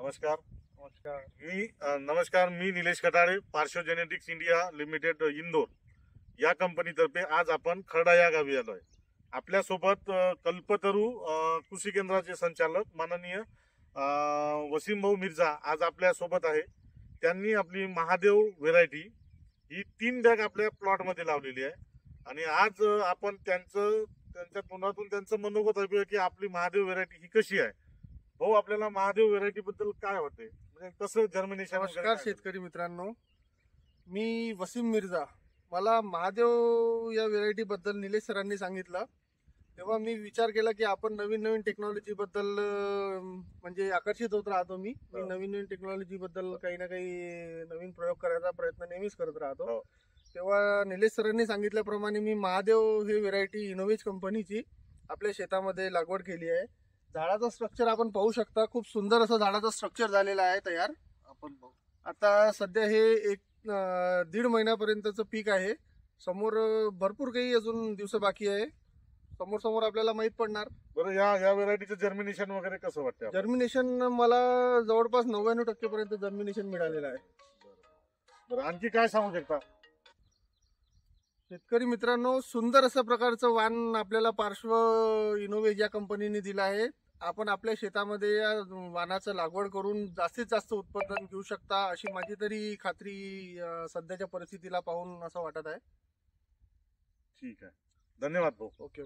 नमस्कार. नमस्कार. नमस्कार, मी निलेश कटाळे, पार्श्व जेनेटिक्स इंडिया लिमिटेड इंदोर या कंपनीतर्फे आज आपण खर्डा या गावी आलोय. आपल्यासोबत कल्पतरू कृषी केंद्राचे संचालक माननीय वसीम भाऊ मिर्झा आज आपल्या सोबत आहे. त्यांनी आपली महादेव व्हेरायटी ही 3 बॅग आपल्या प्लॉट मध्ये लावलेली आहे आणि आज आपण त्यांच्या तोंडातून त्यांचं मनोगत ऐकूया की आपली महादेव व्हेरायटी ही कशी आहे. भाऊ, आपल्याला महादेव व्हेरायटी बद्दल काय वाटते, म्हणजे कसं जर्मिनेशन? नमस्कार शेतकरी मित्रांनो, मी वसीम मिर्झा. मला महादेव या व्हेरायटी बद्दल निलेश सरांनी सांगितलं तेव्हा मी विचार केला की आपण नवीन नवीन टेक्नॉलॉजी बद्दल म्हणजे आकर्षित होत राहतो. मी नवीन नवीन टेक्नॉलॉजी बद्दल काही ना काही नवीन प्रयोग करायचा प्रयत्न नेहमीच करत राहतो. तेव्हा निलेश सरांनी सांगितल्याप्रमाणे मी महादेव हे व्हेरायटी इनोव्हेज कंपनीची आपल्या शेतामध्ये लागवड केली आहे. झाडाचं स्ट्रक्चर आपण पाहू शकता, खूप सुंदर असं झाडाचं स्ट्रक्चर झालेलं आहे तयार. आपण पाहू आता सध्या हे 1.5 महिन्यापर्यंतचं पीक आहे. समोर भरपूर काही अजून दिवस बाकी आहे, समोर आपल्याला माहित पडणार. बरं, या व्हेरायटीचं जर्मिनेशन वगैरे कसं वाटतं? जर्मिनेशन मला जवळपास 99% पर्यंत जर्मिनेशन मिळालेलं आहे. बरं, आणखी काय सांगू शकता? शेतकरी मित्रांनो, सुंदर असं प्रकारचं वाण आपल्याला पार्श्व इनोव्हेज या कंपनीने दिलं आहे. आपण आपल्या शेतामध्ये या वाणाचं लागवड करून जास्तीत जास्त उत्पादन घेऊ शकता अशी माझी तरी खात्री सध्याच्या परिस्थितीला पाहून असं वाटत आहे. ठीक आहे, धन्यवाद भाऊ. ओके.